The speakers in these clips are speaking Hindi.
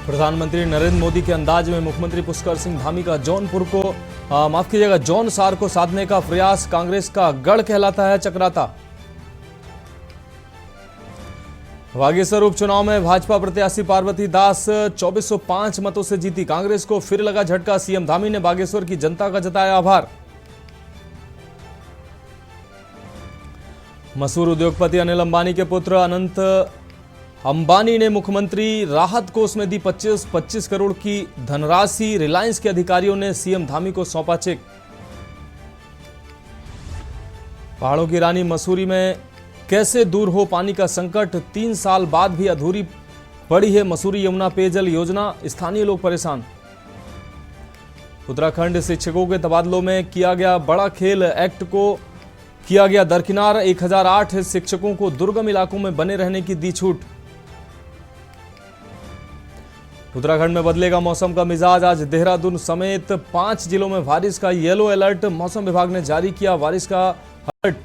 प्रधानमंत्री नरेंद्र मोदी के अंदाज में मुख्यमंत्री पुष्कर सिंह धामी का जौनपुर को जौन सार को साधने का प्रयास कांग्रेस का गढ़ कहलाता है चक्राता। बागेश्वर उपचुनाव में भाजपा प्रत्याशी पार्वती दास 2405 मतों से जीती। कांग्रेस को फिर लगा झटका। सीएम धामी ने बागेश्वर की जनता का जताया आभार। मशहूर उद्योगपति अनिल अंबानी के पुत्र अनंत अंबानी ने मुख्यमंत्री राहत कोष में दी 25 करोड़ की धनराशि। रिलायंस के अधिकारियों ने सीएम धामी को सौंपा चेक। पहाड़ों की रानी मसूरी में कैसे दूर हो पानी का संकट। 3 साल बाद भी अधूरी पड़ी है मसूरी यमुना पेयजल योजना। स्थानीय लोग परेशान। उत्तराखंड शिक्षकों के तबादलों में किया गया बड़ा खेल। एक्ट को किया गया दरकिनार। 1008 शिक्षकों को दुर्गम इलाकों में बने रहने की दी छूट। उत्तराखंड में बदलेगा मौसम का मिजाज। आज देहरादून समेत 5 जिलों में बारिश का येलो अलर्ट मौसम विभाग ने जारी किया। बारिश का अलर्ट।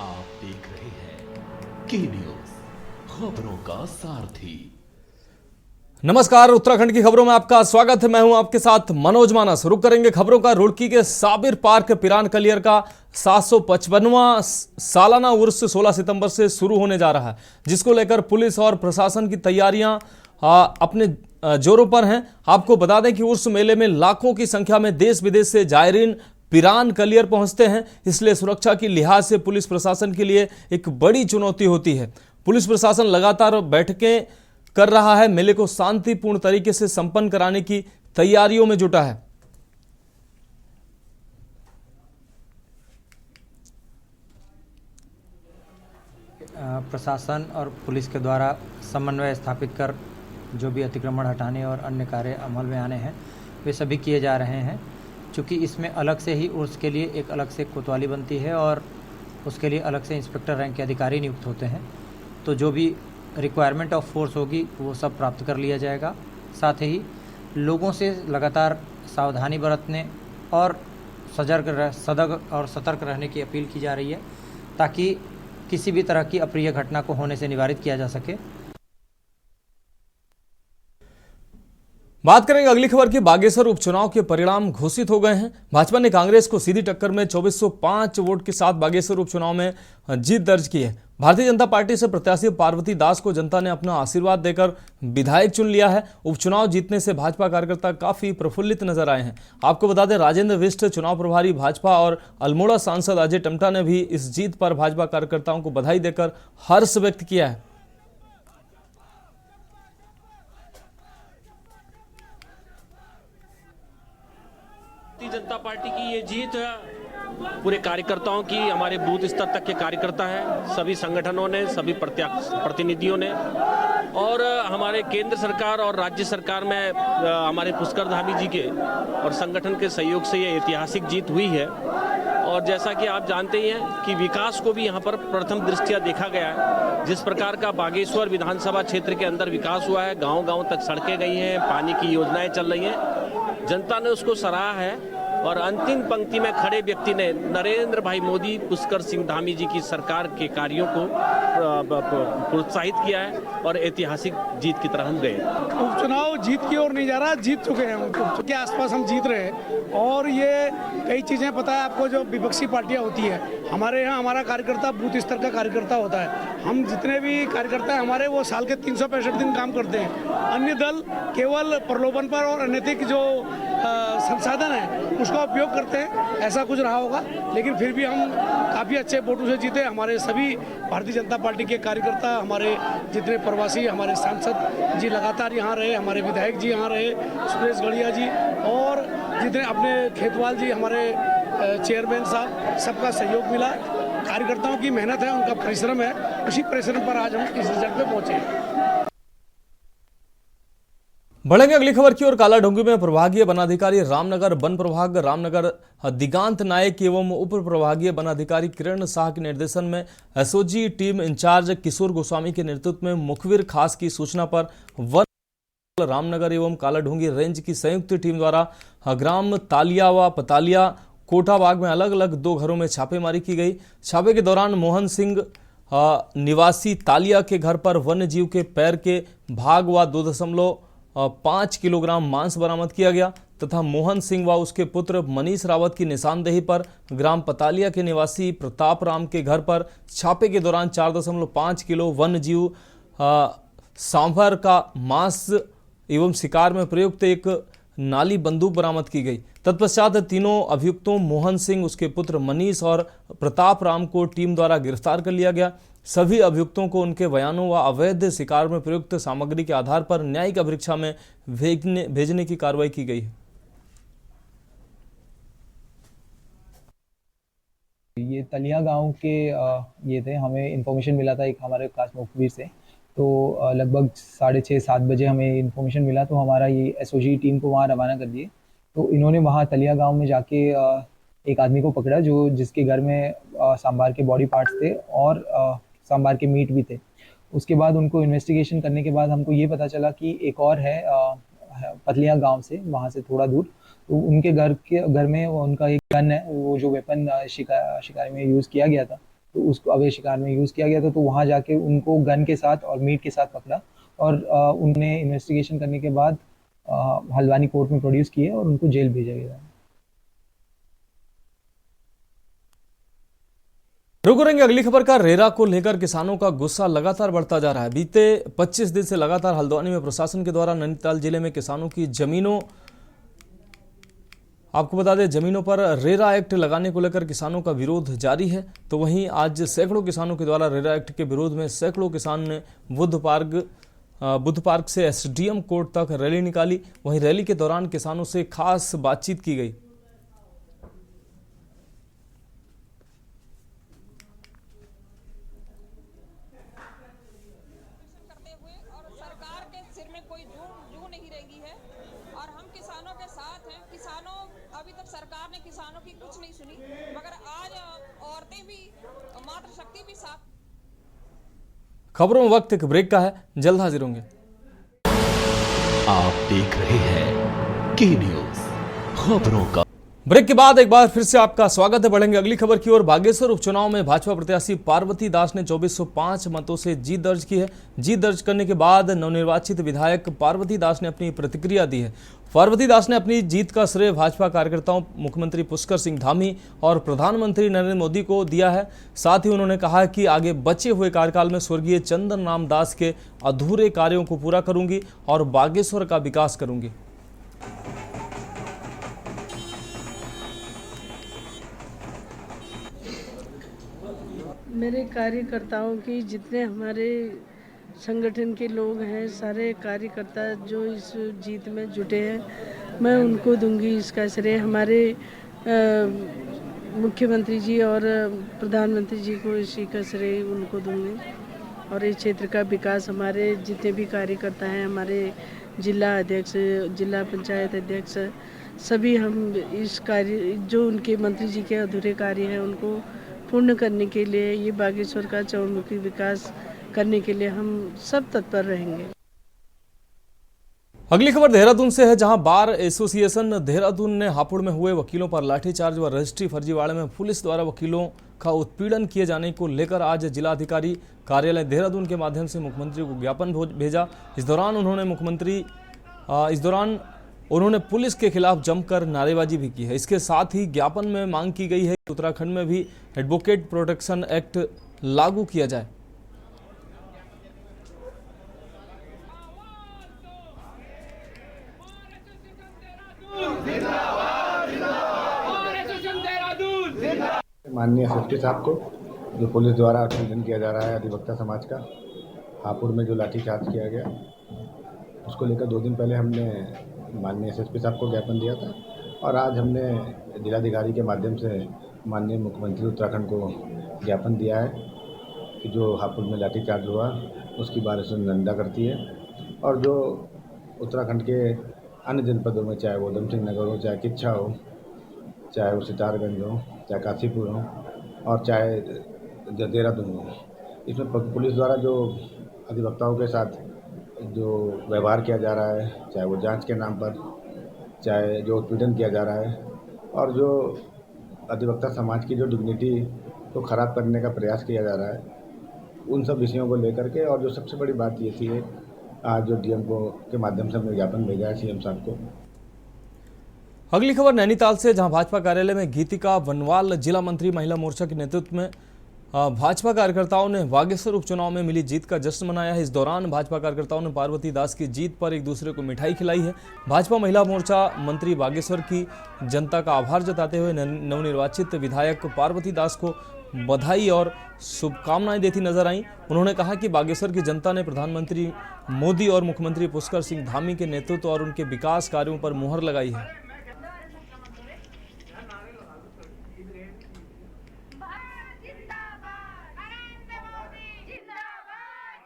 आप देख रहे हैं के न्यूज, खबरों का सारथी। नमस्कार, उत्तराखंड की खबरों में आपका स्वागत है। मैं हूं आपके साथ मनोज मानस। रुक करेंगे खबरों का। रुड़की के साबिर पार्क पिरान कलियर का 755वां सालाना उर्स 16 सितंबर से शुरू होने जा रहा है, जिसको लेकर पुलिस और प्रशासन की तैयारियां अपने जोरों पर हैं। आपको बता दें कि उर्स मेले में लाखों की संख्या में देश विदेश से जायरीन पिरान कलियर पहुंचते हैं, इसलिए सुरक्षा की लिहाज से पुलिस प्रशासन के लिए एक बड़ी चुनौती होती है। पुलिस प्रशासन लगातार बैठकें कर रहा है। मेले को शांतिपूर्ण तरीके से संपन्न कराने की तैयारियों में जुटा है। प्रशासन और पुलिस के द्वारा समन्वय स्थापित कर जो भी अतिक्रमण हटाने और अन्य कार्य अमल में आने हैं वे सभी किए जा रहे हैं। चूँकि इसमें अलग से ही उर्स के लिए एक अलग से कोतवाली बनती है और उसके लिए अलग से इंस्पेक्टर रैंक के अधिकारी नियुक्त होते हैं, तो जो भी रिक्वायरमेंट ऑफ फोर्स होगी वो सब प्राप्त कर लिया जाएगा। साथ ही लोगों से लगातार सावधानी बरतने और सजग और सतर्क रहने की अपील की जा रही है, ताकि किसी भी तरह की अप्रिय घटना को होने से निवारित किया जा सके। बात करेंगे अगली खबर की। बागेश्वर उपचुनाव के परिणाम घोषित हो गए हैं। भाजपा ने कांग्रेस को सीधी टक्कर में 2405 वोट के साथ बागेश्वर उपचुनाव में जीत दर्ज की है। भारतीय जनता पार्टी से प्रत्याशी पार्वती दास को जनता ने अपना आशीर्वाद देकर विधायक चुन लिया है। उपचुनाव जीतने से भाजपा कार्यकर्ता काफी प्रफुल्लित नजर आए हैं। आपको बता दें, राजेंद्र विष्ट चुनाव प्रभारी भाजपा और अल्मोड़ा सांसद अजय टमटा ने भी इस जीत पर भाजपा कार्यकर्ताओं को बधाई देकर हर्ष व्यक्त किया है। भारतीय जनता पार्टी की ये जीत पूरे कार्यकर्ताओं की, हमारे बूथ स्तर तक के कार्यकर्ता हैं, सभी संगठनों ने, सभी प्रतिनिधियों ने और हमारे केंद्र सरकार और राज्य सरकार में हमारे पुष्कर धामी जी के और संगठन के सहयोग से ये ऐतिहासिक जीत हुई है। और जैसा कि आप जानते ही हैं कि विकास को भी यहाँ पर प्रथम दृष्टया देखा गया है। जिस प्रकार का बागेश्वर विधानसभा क्षेत्र के अंदर विकास हुआ है, गांव-गांव तक सड़कें गई हैं, पानी की योजनाएं चल रही हैं, जनता ने उसको सराहा है। और अंतिम पंक्ति में खड़े व्यक्ति ने नरेंद्र भाई मोदी, पुष्कर सिंह धामी जी की सरकार के कार्यों को प्रोत्साहित किया है और ऐतिहासिक जीत की तरह हम गए। उपचुनाव जीत की ओर नहीं जा रहा, जीत चुके हैं। हम के आसपास हम जीत रहे हैं और ये कई चीज़ें पता है आपको, जो विपक्षी पार्टियां होती है, हमारे यहाँ हमारा कार्यकर्ता बूथ स्तर का कार्यकर्ता होता है। हम जितने भी कार्यकर्ता हैं हमारे, वो साल के 365 दिन काम करते हैं। अन्य दल केवल प्रलोभन पर और अनैतिक जो संसाधन है उसका उपयोग करते हैं, ऐसा कुछ रहा होगा। लेकिन फिर भी हम काफ़ी अच्छे वोटों से जीते। हमारे सभी भारतीय जनता पार्टी के कार्यकर्ता, हमारे जितने प्रवासी, हमारे सांसद जी लगातार यहाँ रहे, हमारे विधायक जी यहाँ रहे, सुरेश गढ़िया जी, और जितने अपने खेतवाल जी, हमारे चेयरमैन साहब, सबका सहयोग मिला। कार्यकर्ताओं की मेहनत है, उनका परिश्रम है, उसी परिश्रम पर आज हम इस रिजल्ट पे पहुँचे हैं। बढ़ेंगे अगली खबर की ओर। कालाढूंगी में प्रभागीय वनाधिकारी रामनगर वन प्रभाग रामनगर दिगांत नायक एवं उप प्रभागीय वनाधिकारी किरण शाह के निर्देशन में एसओजी टीम इंचार्ज किशोर गोस्वामी के नेतृत्व में मुखबिर खास की सूचना पर वन रामनगर एवं कालाढूंगी रेंज की संयुक्त टीम द्वारा ग्राम तालिया व पतालिया कोटाबाग में अलग अलग 2 घरों में छापेमारी की गई। छापे के दौरान मोहन सिंह निवासी तालिया के घर पर वन्य जीव के पैर के भाग व 2.5 किलोग्राम मांस बरामद किया गया तथा मोहन सिंह व उसके पुत्र मनीष रावत की निशानदेही पर ग्राम पतालिया के निवासी प्रताप राम के घर पर छापे के दौरान 4.5 किलो वन्य जीव सांभर का मांस एवं शिकार में प्रयुक्त एक नाली बंदूक बरामद की गई। तत्पश्चात तीनों अभियुक्तों मोहन सिंह, उसके पुत्र मनीष और प्रताप राम को टीम द्वारा गिरफ्तार कर लिया गया। सभी अभियुक्तों को उनके बयानों व अवैध शिकार में प्रयुक्त सामग्री के आधार पर न्यायिक परीक्षा में भेजने की कार्रवाई की गई है। ये तलिया गांव के ये थे, हमें इन्फॉर्मेशन मिला था एक हमारे खास मुखबिर से। तो लगभग 6:30-7 बजे हमें इन्फॉर्मेशन मिला, तो हमारा ये एसओजी टीम को वहाँ रवाना कर दिए। तो इन्होंने वहाँ तलिया गांव में जाके एक आदमी को पकड़ा जिसके घर में सांभर के बॉडी पार्ट्स थे और सांभर के मीट भी थे। उसके बाद उनको इन्वेस्टिगेशन करने के बाद हमको ये पता चला कि एक और है पतलिया गांव से, वहाँ से थोड़ा दूर, तो उनके घर में उनका एक गन है, वो जो वेपन शिकार में यूज़ किया गया था, तो उसको अवैध शिकार में यूज़ किया गया था। तो वहाँ जाके उनको गन के साथ और मीट के साथ पकड़ा और उन्हें इन्वेस्टिगेशन करने के बाद हल्द्वानी कोर्ट में प्रोड्यूस किए और उनको जेल भेजा गया। रुक रहेंगे अगली खबर का। रेरा को लेकर किसानों का गुस्सा लगातार बढ़ता जा रहा है। बीते 25 दिन से लगातार हल्द्वानी में प्रशासन के द्वारा नैनीताल जिले में किसानों की जमीनों, आपको बता दें, जमीनों पर रेरा एक्ट लगाने को लेकर किसानों का विरोध जारी है। तो वहीं आज सैकड़ों किसानों के द्वारा रेरा एक्ट के विरोध में सैकड़ों किसान ने बुद्ध पार्क से एसडीएम कोर्ट तक रैली निकाली। वहीं रैली के दौरान किसानों से खास बातचीत की गई। अभी तक सरकार ने किसानों की कुछ नहीं सुनी, मगर आज औरतें भी, मातृशक्ति भी साथ। खबरों में वक्त एक ब्रेक का है, जल्द हाजिर होंगे। आप देख रहे हैं के न्यूज खबरों का। ब्रेक के बाद एक बार फिर से आपका स्वागत है। बढ़ेंगे अगली खबर की ओर। बागेश्वर उपचुनाव में भाजपा प्रत्याशी पार्वती दास ने 2405 मतों से जीत दर्ज की है। जीत दर्ज करने के बाद नवनिर्वाचित विधायक पार्वती दास ने अपनी प्रतिक्रिया दी है। पार्वती दास ने अपनी जीत का श्रेय भाजपा कार्यकर्ताओं, मुख्यमंत्री पुष्कर सिंह धामी और प्रधानमंत्री नरेंद्र मोदी को दिया है। साथ ही उन्होंने कहा कि आगे बचे हुए कार्यकाल में स्वर्गीय चंदन राम दास के अधूरे कार्यों को पूरा करूंगी और बागेश्वर का विकास करूंगी। मेरे कार्यकर्ताओं की, जितने हमारे संगठन के लोग हैं, सारे कार्यकर्ता जो इस जीत में जुटे हैं, मैं उनको दूंगी इसका श्रेय। हमारे मुख्यमंत्री जी और प्रधानमंत्री जी को इसी का श्रेय उनको दूंगी। और इस क्षेत्र का विकास, हमारे जितने भी कार्यकर्ता हैं, हमारे जिला अध्यक्ष, जिला पंचायत अध्यक्ष, सभी हम इस कार्य, जो उनके मंत्री जी के अधूरे कार्य हैं, उनको पूर्ण करने के लिए, ये बागेश्वर का चौमुखी विकास करने के लिए हम सब तत्पर रहेंगे। अगली खबर देहरादून से है, जहां बार एसोसिएशन देहरादून ने हापुड़ में हुए वकीलों पर लाठीचार्ज व रजिस्ट्री फर्जीवाड़े में पुलिस द्वारा वकीलों का उत्पीड़न किए जाने को लेकर आज जिलाधिकारी कार्यालय देहरादून के माध्यम से मुख्यमंत्री को ज्ञापन भेजा। इस दौरान उन्होंने पुलिस के खिलाफ जमकर नारेबाजी भी की है। इसके साथ ही ज्ञापन में मांग की गई है कि उत्तराखंड में भी एडवोकेट प्रोटेक्शन एक्ट लागू किया जाए। माननीय एसएसपी साहब को, जो पुलिस द्वारा उत्पीड़न किया जा रहा है अधिवक्ता समाज का, हापुड़ में जो लाठीचार्ज किया गया, उसको लेकर 2 दिन पहले हमने माननीय एसएसपी साहब को ज्ञापन दिया था और आज हमने जिलाधिकारी के माध्यम से माननीय मुख्यमंत्री उत्तराखंड को ज्ञापन दिया है कि जो हापुड़ में लाठीचार्ज हुआ उसकी बारिश निंदा करती है और जो उत्तराखंड के अन्य जनपदों में, चाहे वो उधम सिंह नगर हो, चाहे किच्छा हो, चाहे वो सितारगंज हो, चाहे काशीपुर हो और चाहे देहरादून हो, इसमें पुलिस द्वारा जो अधिवक्ताओं के साथ जो व्यवहार किया जा रहा है, चाहे वो जांच के नाम पर, चाहे जो उत्पीड़न किया जा रहा है और जो अधिवक्ता समाज की जो डिग्निटी को ख़राब करने का प्रयास किया जा रहा है, उन सब विषयों को लेकर के, और जो सबसे बड़ी बात ये थी आज जो डीएम को के माध्यम से हमने ज्ञापन भेजा है सीएम साहब को। अगली खबर नैनीताल से, जहां भाजपा कार्यालय में गीतिका वनवाल जिला मंत्री महिला मोर्चा के नेतृत्व में भाजपा कार्यकर्ताओं ने बागेश्वर उपचुनाव में मिली जीत का जश्न मनाया है। इस दौरान भाजपा कार्यकर्ताओं ने पार्वती दास की जीत पर एक दूसरे को मिठाई खिलाई है। भाजपा महिला मोर्चा मंत्री बागेश्वर की जनता का आभार जताते हुए नवनिर्वाचित विधायक पार्वती दास को बधाई और शुभकामनाएं देती नजर आईं। उन्होंने कहा कि बागेश्वर की जनता ने प्रधानमंत्री मोदी और मुख्यमंत्री पुष्कर सिंह धामी के नेतृत्व और उनके विकास कार्यों पर मुहर लगाई है।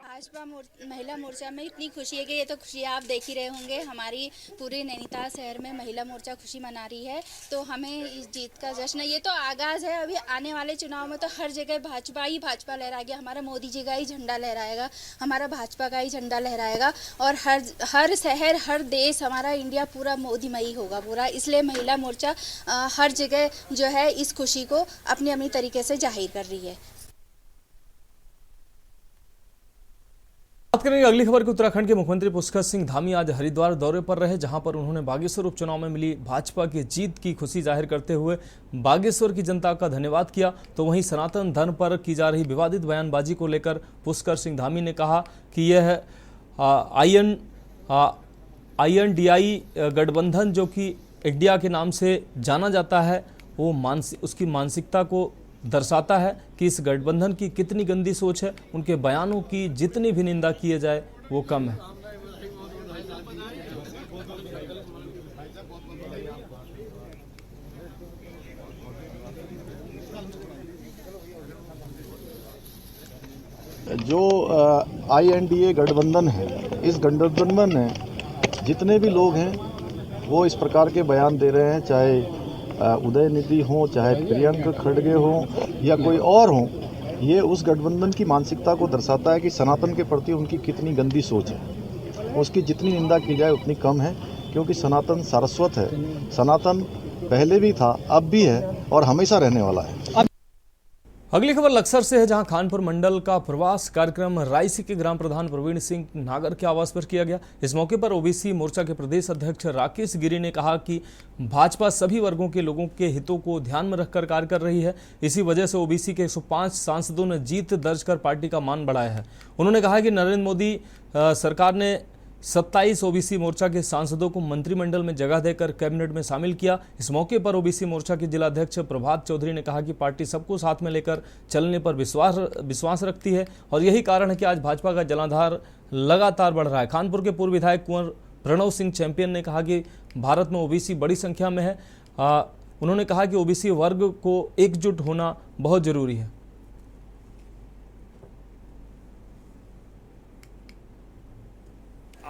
भाजपा महिला मोर्चा में इतनी खुशी है कि ये तो खुशी आप देख ही रहे होंगे। हमारी पूरे नैनीताल शहर में महिला मोर्चा खुशी मना रही है, तो हमें इस जीत का जश्न, ये तो आगाज़ है। अभी आने वाले चुनाव में तो हर जगह भाजपा ही भाजपा लहराएगी। हमारा मोदी जी का ही झंडा लहराएगा, हमारा भाजपा का ही झंडा लहराएगा, और हर शहर हर देश हमारा इंडिया पूरा मोदीमयी होगा पूरा। इसलिए महिला मोर्चा हर जगह जो है इस खुशी को अपनी अपनी तरीके से जाहिर कर रही है। बात करेंगे अगली खबर की। उत्तराखंड के मुख्यमंत्री पुष्कर सिंह धामी आज हरिद्वार दौरे पर रहे, जहां पर उन्होंने बागेश्वर उपचुनाव में मिली भाजपा की जीत की खुशी जाहिर करते हुए बागेश्वर की जनता का धन्यवाद किया। तो वहीं सनातन धर्म पर की जा रही विवादित बयानबाजी को लेकर पुष्कर सिंह धामी ने कहा कि यह INDI गठबंधन जो कि इंडिया के नाम से जाना जाता है, वो उसकी मानसिकता को दर्शाता है कि इस गठबंधन की कितनी गंदी सोच है। उनके बयानों की जितनी भी निंदा किए जाए वो कम है। जो INDA गठबंधन है, इस गठबंधन में जितने भी लोग हैं वो इस प्रकार के बयान दे रहे हैं, चाहे उदयनिधि हो, चाहे प्रियंक खड़गे हो या कोई और हो, ये उस गठबंधन की मानसिकता को दर्शाता है कि सनातन के प्रति उनकी कितनी गंदी सोच है। उसकी जितनी निंदा की जाए उतनी कम है, क्योंकि सनातन सारस्वत है। सनातन पहले भी था, अब भी है और हमेशा रहने वाला है। अगली खबर लक्सर से है, जहां खानपुर मंडल का प्रवास कार्यक्रम रायसी के ग्राम प्रधान प्रवीण सिंह नागर के आवास पर किया गया। इस मौके पर ओबीसी मोर्चा के प्रदेश अध्यक्ष राकेश गिरी ने कहा कि भाजपा सभी वर्गों के लोगों के हितों को ध्यान में रखकर कार्य कर रही है। इसी वजह से ओबीसी के 105 सांसदों ने जीत दर्ज कर पार्टी का मान बढ़ाया है। उन्होंने कहा कि नरेंद्र मोदी सरकार ने 27 ओबीसी मोर्चा के सांसदों को मंत्रिमंडल में जगह देकर कैबिनेट में शामिल किया। इस मौके पर ओबीसी मोर्चा के जिला अध्यक्ष प्रभात चौधरी ने कहा कि पार्टी सबको साथ में लेकर चलने पर विश्वास रखती है और यही कारण है कि आज भाजपा का जनाधार लगातार बढ़ रहा है। कानपुर के पूर्व विधायक कुंवर प्रणव सिंह चैंपियन ने कहा कि भारत में ओबीसी बड़ी संख्या में है। उन्होंने कहा कि ओबीसी वर्ग को एकजुट होना बहुत जरूरी है।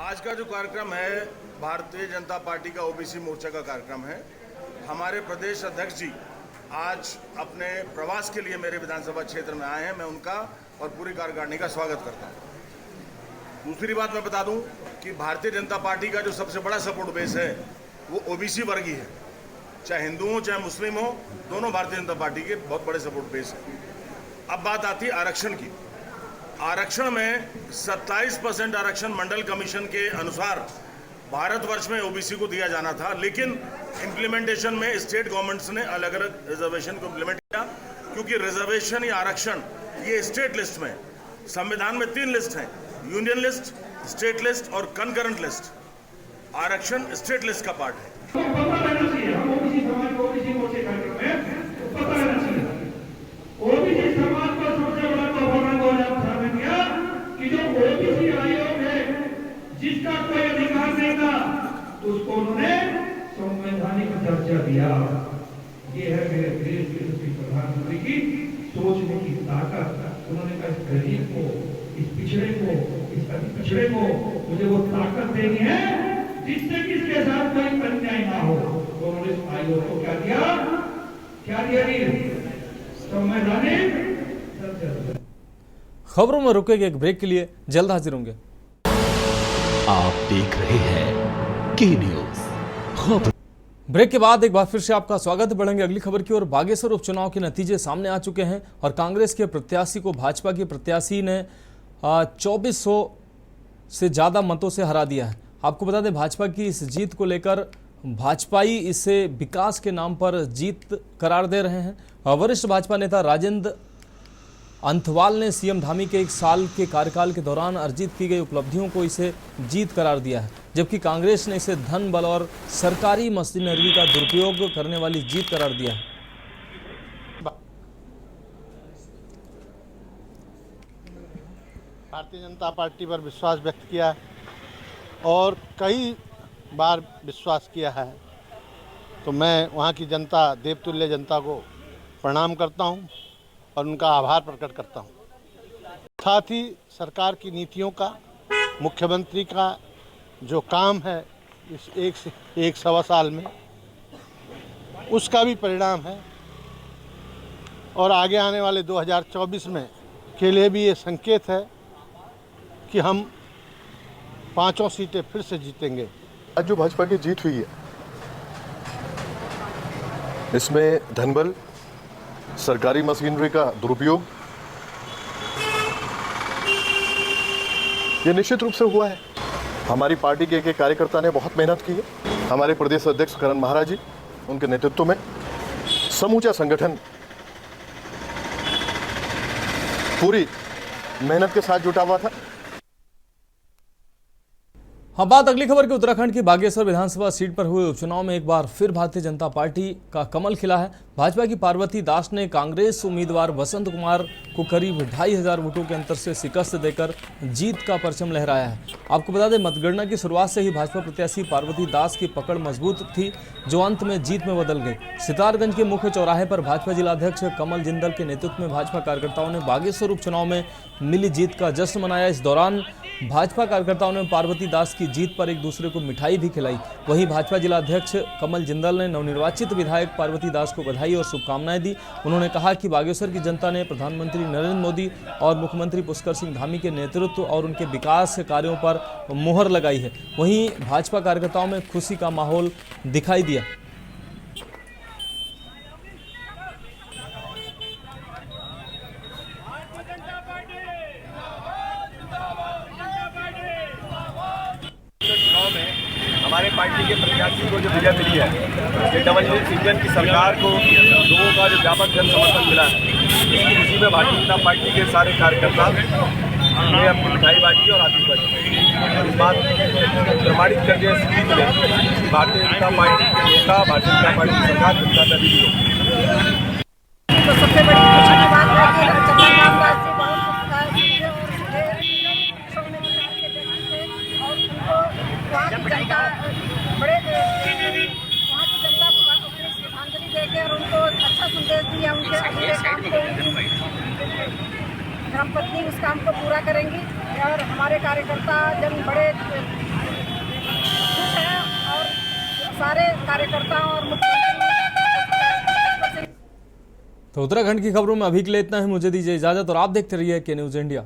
आज का जो कार्यक्रम है भारतीय जनता पार्टी का ओबीसी मोर्चा का कार्यक्रम है। हमारे प्रदेश अध्यक्ष जी आज अपने प्रवास के लिए मेरे विधानसभा क्षेत्र में आए हैं। मैं उनका और पूरी कार्यकारिणी का स्वागत करता हूं। दूसरी बात मैं बता दूं कि भारतीय जनता पार्टी का जो सबसे बड़ा सपोर्ट बेस है वो ओबीसी वर्ग ही है, चाहे हिंदू हो चाहे मुस्लिम हो, दोनों भारतीय जनता पार्टी के बहुत बड़े सपोर्ट बेस है। अब बात आती है आरक्षण की। आरक्षण में 27% आरक्षण मंडल कमीशन के अनुसार भारतवर्ष में ओबीसी को दिया जाना था, लेकिन इम्प्लीमेंटेशन में स्टेट गवर्नमेंट्स ने अलग अलग रिजर्वेशन को इम्प्लीमेंट किया, क्योंकि रिजर्वेशन या आरक्षण ये स्टेट लिस्ट में, संविधान में 3 लिस्ट हैं, यूनियन लिस्ट, स्टेट लिस्ट और कंकरेंट लिस्ट। आरक्षण स्टेट लिस्ट का पार्ट है। जिसका कोई अधिकार नहीं था उसको उन्होंने संवैधानिक दर्जा दिया। ये है मेरे देश के प्रधानमंत्री की सोचने की ताकत। उन्होंने कहा इस गरीब को, इस पिछड़े को, इस अति पिछड़े को मुझे वो ताकत देनी है जिससे किसके साथ कोई अन्याय ना हो। तो उन्होंने इस आयोग को क्या दिया? संवैधानिक दर्जा। खबरों में रुकेंगे एक ब्रेक के लिए, जल्द हाजिर होंगे। आप देख रहे हैं के न्यूज खबर। ब्रेक के बाद एक बार फिर से आपका स्वागत है। बढ़ेंगे अगली खबर की ओर। बागेश्वर उपचुनाव के नतीजे सामने आ चुके हैं और कांग्रेस के प्रत्याशी को भाजपा के प्रत्याशी ने 2400 से ज्यादा मतों से हरा दिया है। आपको बता दें, भाजपा की इस जीत को लेकर भाजपाई इसे विकास के नाम पर जीत करार दे रहे हैं। वरिष्ठ भाजपा नेता राजेंद्र अंथवाल ने सीएम धामी के 1 साल के कार्यकाल के दौरान अर्जित की गई उपलब्धियों को इसे जीत करार दिया है, जबकि कांग्रेस ने इसे धन बल और सरकारी मशीनरी का दुरुपयोग करने वाली जीत करार दिया है। भारतीय जनता पार्टी पर विश्वास व्यक्त किया है और कई बार विश्वास किया है, तो मैं वहाँ की जनता, देवतुल्य जनता को प्रणाम करता हूँ और उनका आभार प्रकट करता हूँ। साथ ही सरकार की नीतियों का, मुख्यमंत्री का जो काम है इस एक सवा साल में, उसका भी परिणाम है और आगे आने वाले 2024 में के लिए भी ये संकेत है कि हम 5 सीटें फिर से जीतेंगे। आज जो भाजपा की जीत हुई है, इसमें धनबल, सरकारी मशीनरी का दुरुपयोग, ये निश्चित रूप से हुआ है। हमारी पार्टी के एक कार्यकर्ता ने बहुत मेहनत की है। हमारे प्रदेश अध्यक्ष करण महाराज जी, उनके नेतृत्व में समूचा संगठन पूरी मेहनत के साथ जुटा हुआ था। अब बात अगली खबर की। उत्तराखंड की बागेश्वर विधानसभा सीट पर हुए उपचुनाव में एक बार फिर भारतीय जनता पार्टी का कमल खिला है। भाजपा की पार्वती दास ने कांग्रेस उम्मीदवार बसंत कुमार को करीब 2500 वोटों के अंतर से शिकस्त देकर जीत का परचम लहराया है। आपको बता दें, मतगणना की शुरुआत से ही भाजपा प्रत्याशी पार्वती दास की पकड़ मजबूत थी, जो अंत में जीत में बदल गई। सितारगंज के मुख्य चौराहे पर भाजपा जिलाध्यक्ष कमल जिंदल के नेतृत्व में भाजपा कार्यकर्ताओं ने बागेश्वर उपचुनाव में मिली जीत का जश्न मनाया। इस दौरान भाजपा कार्यकर्ताओं ने पार्वती दास की जीत पर एक दूसरे को मिठाई भी खिलाई। वहीं भाजपा जिलाध्यक्ष कमल जिंदल ने नवनिर्वाचित विधायक पार्वती दास को बधाई और शुभकामनाएं दी। उन्होंने कहा कि बागेश्वर की जनता ने प्रधानमंत्री नरेंद्र मोदी और मुख्यमंत्री पुष्कर सिंह धामी के नेतृत्व और उनके विकास कार्यों पर मुहर लगाई है। वहीं भाजपा कार्यकर्ताओं में खुशी का माहौल दिखाई दिया। हमारे पार्टी के प्रत्याशी को जो विजय मिली है, ये डबल इंजन की सरकार को लोगों का जो व्यापक जन समर्थन मिला है, इसकी खुशी में भारतीय जनता पार्टी के सारे कार्यकर्ता ने अपनी मिठाई बांटी और आतिशबाजी और इस बात प्रमाणित कर दिया जीत में भारतीय जनता पार्टी के नेता, भारतीय जनता पार्टी की सरकार जनता का भी तो सबसे बड़ी खुशी की बात है कि वहाँ की जनता बड़े वहाँ की जनता को अपनी श्रद्धांजलि देके और उनको अच्छा संदेश दिया। उनके अगले काम को धर्मपत्नी उस काम को पूरा करेंगी और हमारे कार्यकर्ता जन बड़े खुश हैं और सारे कार्यकर्ताओं और मुख्यमंत्री। तो उत्तराखंड की खबरों में अभी के लिए इतना ही। मुझे दीजिए इजाजत और आप देखते रहिए के न्यूज़ इंडिया।